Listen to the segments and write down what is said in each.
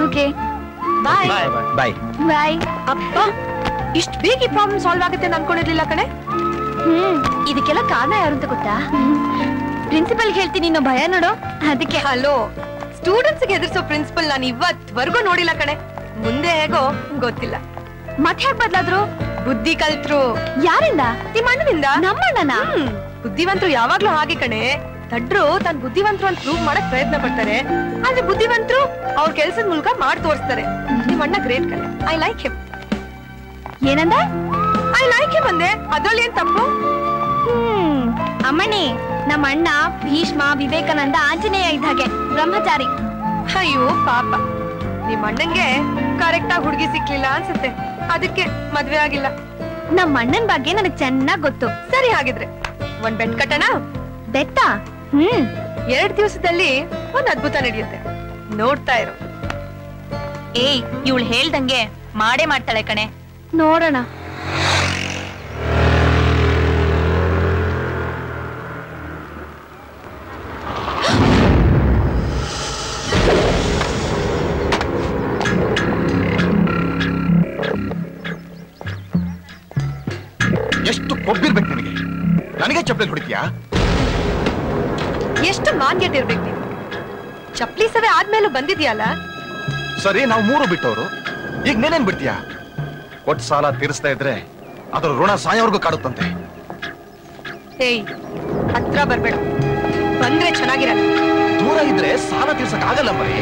Okay bye ಬಾಯ್ ಬಾಯ್. ಅಪ್ಪ ಇಷ್ಟು ಬೇಗ ಈ ಪ್ರಾಬ್ಲಮ್ ಸಾಲ್ವ್ ಆಗುತ್ತೆ ಅಂತ ಅನ್ಕೊಂಡಿರ್ಲಿಲ್ಲ ಕಣೆ. ಇದಕ್ಕೆಲ್ಲ ಕಾರಣ ಯಾರು ಅಂತ ಗೊತ್ತಾ? ಪ್ರಿನ್ಸಿಪಲ್ ಹೇಳ್ತೀನಿ ನೀನು ಭಯ ನೋಡು ಅದಕ್ಕೆ. ಹಲೋ, ಸ್ಟೂಡೆಂಟ್ಸ್ ಗೆ ಎದುರಿಸೋ ಪ್ರಿನ್ಸಿಪಲ್ ನಾನು ಇವತ್ವರೆಗೂ ನೋಡಿಲ್ಲ ಕಣೆ. ಮುಂದೆ ಹೇಗೋ ಗೊತ್ತಿಲ್ಲ. ಮತ್ತೆ ಹೇಗ್ ಬದ್ಲಾದ್ರು? ಬುದ್ಧಿ ಕಲ್ತ್ರು. ಯಾರಿಂದ? ನಿಮ್ಮ ಅಣ್ಣನಿಂದ. ನಮ್ಮಣ್ಣನ? ಬುದ್ಧಿವಂತರು ಯಾವಾಗ್ಲೂ ಹಾಗೆ ಕಣೆ. ದಡ್ರು ತನ್ನ ಬುದ್ಧಿವಂತರು ಅಂತ ಪ್ರೂವ್ ಮಾಡಕ್ ಪ್ರಯತ್ನ ಪಡ್ತಾರೆ, ಆದ್ರೆ ಬುದ್ಧಿವಂತರು ಅವ್ರ ಕೆಲ್ಸದ ಮೂಲಕ ಮಾಡಿ ತೋರಿಸ್ತಾರೆ. ನಿಮ್ಮ ಅಣ್ಣ ಗ್ರೇಟ್ ಕಣೆ. I like him. ಏನಂದ? ಐ ಲೈಕ್ ಹಿಮ್ ಅಂದೆ. ಅದ್ರಲ್ಲಿ ಏನ್ ತಪ್ಪು? ಅಮ್ಮಣ್ಣಿ, ನಮ್ಮ ಅಣ್ಣ ಭೀಷ್ಮ, ವಿವೇಕಾನಂದ, ಆಂಜನೇಯ ಇದ್ದ ಹಾಗೆ ಬ್ರಹ್ಮಚಾರಿ. ಅಯ್ಯೋ ಪಾಪ, ನಿಮ್ಮ ಅಣ್ಣಂಗೆ ಕರೆಕ್ಟ್ ಆಗಿ ಹುಡುಗಿ ಸಿಕ್ಲಿಲ್ಲ ಅನ್ಸುತ್ತೆ, ಅದಕ್ಕೆ ಮದ್ವೆ ಆಗಿಲ್ಲ. ನಮ್ಮ ಅಣ್ಣನ್ ಬಗ್ಗೆ ನನಗ್ ಚೆನ್ನಾಗ್ ಗೊತ್ತು. ಸರಿ, ಹಾಗಿದ್ರೆ ಒಂದ್ ಬೆಟ್ ಕಟ್ಟಣ. ಬೆಟ್ಟ? 2 ದಿವಸದಲ್ಲಿ ಒಂದ್ ಅದ್ಭುತ ನಡೆಯುತ್ತೆ, ನೋಡ್ತಾ ಇರು. ಏಯ್, ಇವಳು ಹೇಳ್ದಂಗೆ ಮಾಡೇ ಮಾಡ್ತಾಳೆ ಕಣೆ. ನೋಡೋಣ. ಎಷ್ಟು ಕೊಬ್ಬಿರ್ಬೇಕು ನಿನಗೆ? ನನಗೆ ಚಪ್ಪಲಿ ಹೊಡಿತೀಯಾ? ಎಷ್ಟು ಮಾನ್ಯತೆ ಇರ್ಬೇಕು ನೀವು. ಚಪ್ಲಿ ಸವೆ ಆದ್ಮೇಲೂ ಬಂದಿದ್ಯಲ್ಲ. ಸರಿ, ನಾವು 3 ಬಿಟ್ಟವರು, ಈಗ ನೀನೇನ್ ಬಿಡ್ತೀಯಾ? ಒಟ್ಟು ಸಾಲ ತೀರಿಸ್ತಾ ಇದ್ರೆ ಅದರ ಋಣ ಸಾಯೋವರೆಗೂ ಕಾಡುತ್ತಂತೆ. ಏಯ್, ಹತ್ರ ಬರ್ಬೇಡ, ಬಂದ್ರೆ ಚೆನ್ನಾಗಿರಲ್ಲ. ದೂರ ಇದ್ರೆ ಸಾಲ ತೀರ್ಸಕ್ ಆಗಲ್ಲ ಮರಿ.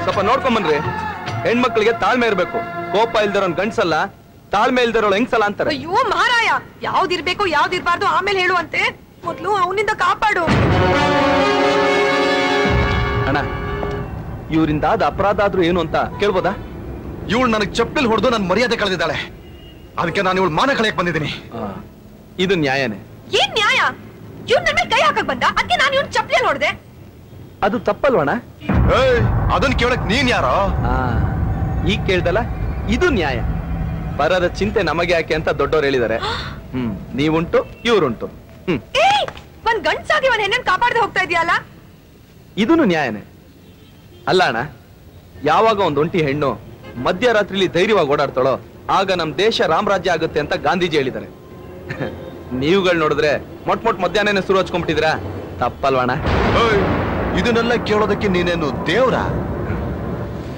ಸ್ವಲ್ಪ ನೋಡ್ಕೊಂಬನ್ರಿ. ಹೆಣ್ಮಕ್ಳಿಗೆ ತಾಳ್ಮೆ ಇರ್ಬೇಕು. ಕೋಪ ಇಲ್ದಿರೋನ್ ಗಂಡ್ಸಲ್ಲ, ತಾಳ್ಮೆ ಇಲ್ದಿರೋಳು ಹೆಂಗ್ಸಲ್ಲ ಅಂತಾರೆ. ಅಯ್ಯೋ ಮಹಾರಾಯ, ಯಾವ್ದಿರ್ಬೇಕು ಯಾವ್ದಿರ್ಬಾರ್ದು ಆಮೇಲೆ ಹೇಳುವಂತೆ, ಮೊದ್ಲು ಅವನಿಂದ ಕಾಪಾಡು. ಅಣ್ಣ, ಇವರಿಂದ ಅದ ಅಪರಾಧ ಆದ್ರೂ ಏನು ಅಂತ ಕೇಳ್ಬೋದಾ? ಇವಳು ನನಗೆ ಚಪ್ಪಲಿ ಹೊಡೆದು ನನ್ನ ಮರ್ಯಾದೆ ಕಳೆದಿದ್ದಾಳೆ, ಅದಕ್ಕೆ ನಾನು ಇವಳು ಮಾನ ಕಳೆಯಕ್ ಬಂದಿದ್ದೀನಿ. ಇದು ನ್ಯಾಯನೇ? ಏನ್ ನ್ಯಾಯ? ಇವ್ನ ಮೇಲೆ ಕೈ ಹಾಕಕ್ ಬಂದ, ಅದಕ್ಕೆ ನಾನು ಇವ್ನ ಚಪ್ಪಲಿಯಲ್ಲಿ ಹೊಡೆದೆ. ಅದು ತಪ್ಪಲ್ವಣ? ಅದನ್ನ ಕೇಳಕ್ ನೀನ್ ಯಾರೋ? ಈಗ ಕೇಳ್ದಲ್ಲ, ಇದು ನ್ಯಾಯ. ಪರರ ಚಿಂತೆ ನಮಗೆ ಯಾಕೆ ಅಂತ ದೊಡ್ಡವ್ರು ಹೇಳಿದ್ದಾರೆ. ನೀವುಂಟು, ಇವ್ರುಂಟು. ಒಂದ್ ಗಂಡ್ಸಾಗಿ ಒಂದ್ ಹೆಣ್ಣನ್ ಕಾಪಾಡದೆ ಹೋಗ್ತಾ ಇದೆಯಲ್ಲ, ಇದೂನು ನ್ಯಾಯನೇ ಅಲ್ಲ ಅಣ್ಣ? ಯಾವಾಗ ಒಂದ್ ಒಂಟಿ ಹೆಣ್ಣು ಮಧ್ಯರಾತ್ರಿಲಿ ಧೈರ್ಯವಾಗಿ ಓಡಾಡ್ತಾಳೋ ಆಗ ನಮ್ ದೇಶ ರಾಮರಾಜ್ಯ ಆಗುತ್ತೆ ಅಂತ ಗಾಂಧೀಜಿ ಹೇಳಿದ್ದಾರೆ. ನೀವುಗಳು ನೋಡಿದ್ರೆ ಮೊಟ್ ಮಧ್ಯಾಹ್ನ ಶುರು ಹಚ್ಕೊಂಡ್ಬಿಟ್ಟಿದ್ದೀರಾ, ತಪ್ಪಲ್ವಣ? ಇದನ್ನೆಲ್ಲ ಕೇಳೋದಕ್ಕೆ ನೀನೇನು ದೇವ್ರ?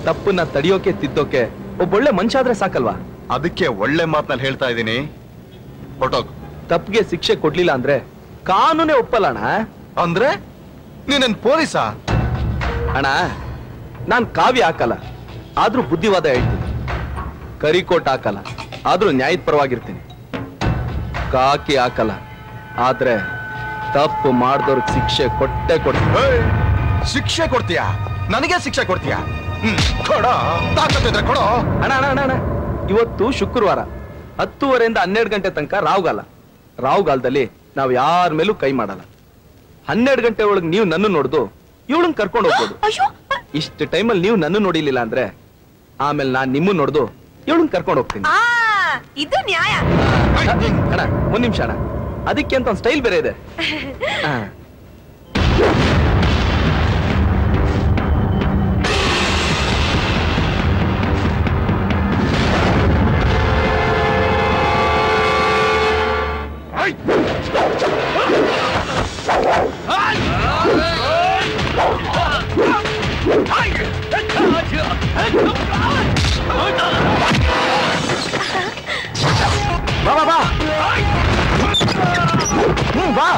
ತಪ್ಪನ್ನ ತಡಿಯೋಕೆ ತಿದ್ದೋಕೆ ಒಬ್ಬೊಳ್ಳೆ ಮನುಷ್ಯ ಆದ್ರೆ ಸಾಕಲ್ವಾ? ಅದಕ್ಕೆ ಒಳ್ಳೆ ಮಾತಲ್ಲಿ ಹೇಳ್ತಾ ಇದ್ದೀನಿ, ಹೊರಟೋಗು. ತಪ್ಪಿಗೆ ಶಿಕ್ಷೆ ಕೊಡ್ಲಿಲ್ಲ ಅಂದ್ರೆ ಕಾನೂನೇ ಒಪ್ಪಲ್ಲಣ್ಣ. ಅಂದ್ರೆ ನೀನೇನ್ ಪೊಲೀಸಾ? ಅಣ್ಣ, ನಾನ್ ಕಾವ್ಯ ಹಾಕಲ್ಲ, ಆದ್ರೂ ಬುದ್ಧಿವಾದ ಹೇಳ್ತೀನಿ. ಕರಿಕೋಟ್ ಹಾಕಲ್ಲ, ಆದ್ರೂ ನ್ಯಾಯದ ಪರವಾಗಿರ್ತೀನಿ. ಕಾಕಿ ಹಾಕಲ್ಲ, ಆದ್ರೆ ತಪ್ಪು ಮಾಡಿದವ್ರಿಗೆ ಶಿಕ್ಷೆ ಕೊಟ್ಟೆ ಕೊಡ್ತೀನಿ. ಶಿಕ್ಷೆ ಕೊಡ್ತೀಯಾ? ನನಗೆ ಶಿಕ್ಷೆ ಕೊಡ್ತೀಯಾ? ಕೊಡೋ, ತಾಕತ್ತಿದ್ರೆ ಕೊಡೋ. ಅಣ್ಣ ಅಣ್ಣ ಅಣ್ಣ, ಇವತ್ತು ಶುಕ್ರವಾರ 10:30 ಇಂದ 12 ಗಂಟೆ ತನಕ ರಾವ್ಗಾಲ. ರಾವ್ಗಾಲದಲ್ಲಿ ನಾವ್ ಯಾರ ಮೇಲೂ ಕೈ ಮಾಡಲ್ಲ. 12 ಗಂಟೆ ಒಳಗೆ ನೀವು ನನ್ನ ನೋಡ್ದು ಇವಳನ್ನ ಕರ್ಕೊಂಡು ಹೋಗ್ಬೋದು. ಇಷ್ಟು ಟೈಮಲ್ಲಿ ನೀವು ನನ್ನ ನೋಡಿಲಿಲ್ಲ ಅಂದ್ರೆ ಆಮೇಲೆ ನಾನ್ ನಿಮ್ಮನ್ನ ನೋಡ್ದು ಇವಳನ್ನ ಕರ್ಕೊಂಡು ಹೋಗ್ತೀನಿ. ಇದು ನ್ಯಾಯ. ಅಣ್ಣ, 1 ನಿಮಿಷ ಅಣ್ಣ, ಅದಕ್ಕೆ ಅಂತ ಒಂದು ಸ್ಟೈಲ್ ಬೇರೆ ಇದೆ. ಬಾ ಬಾ ಬಾ. ಬಾ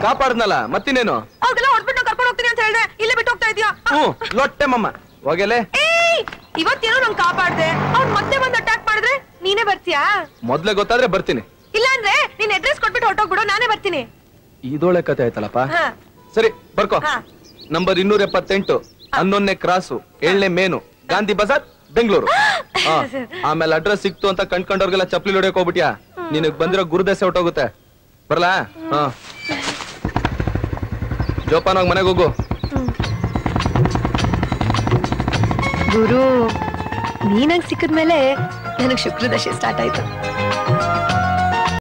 ಕಾಪಾಡ್ನಲ್ಲ ಮತ್ತಿನೇನು? ಅವ್ರಿಗೆಲ್ಲ ಹೊಡ್ಬಿಟ್ಟು ಕರ್ಕೊಂಡು ಹೋಗ್ತೀನಿ ಅಂತ ಹೇಳಿದೆ, ಇಲ್ಲೇ ಬಿಟ್ಟು ಹೋಗ್ತಾ ಇದೀಯಾ? ಲೊಟ್ಟೆ ಮಮ್ಮ ಹೋಗಲೇ. ಇವತ್ತೇನೋ ನಂಗೆ ಕಾಪಾಡ್ದೆ, ಅವ್ರು ಮತ್ತೆ ಬಂದು ಅಟ್ಯಾಕ್ ಮಾಡಿದ್ರೆ ನೀನೇ ಬರ್ತೀಯಾ? ಮೊದ್ಲೇ ಗೊತ್ತಾದ್ರೆ ಬರ್ತೀನಿ. ಇಲ್ಲ ಅಂದ್ರೆ ನೀನ್ ಅಡ್ರೆಸ್ ಕೊಟ್ಬಿಟ್ಟು ಹೊರಟೋಗ್ಬಿಡು, ನಾನೇ ಬರ್ತೀನಿ. ಇದೊಳೆ ಕತೆ ಆಯ್ತಲ್ಲಪ್ಪ. ಸರಿ ಬರ್ಕೋ. ನಂಬರ್ 278, 11ನೇ ಕ್ರಾಸು, 7ನೇ ಮೇನು, ಗಾಂಧಿ ಬಜಾರ್, ಬೆಂಗಳೂರು. ಆಮೇಲೆ ಅಡ್ರೆಸ್ ಸಿಕ್ತು ಅಂತ ಕಂಡ್ಕೊಂಡವ್ರಿಗೆಲ್ಲ ಚಪ್ಲಿ ಹೊಡಿಯಕ್ ಹೋಗ್ಬಿಟ್ಯಾ, ನಿನಗ್ ಬಂದಿರೋ ಗುರುದಶೆ ಹೊಟ್ಟೋಗುತ್ತೆ. ಬರ್ಲಾ? ಜೋಪಾನಾಗ್ ಮನೆಗೆ ಹೋಗು. ಗುರು, ನೀನಂಗ್ ಸಿಕ್ಕದ್ಮೇಲೆ ನನಗ್ ಶುಕ್ರದಶೆ ಸ್ಟಾರ್ಟ್ ಆಯ್ತು.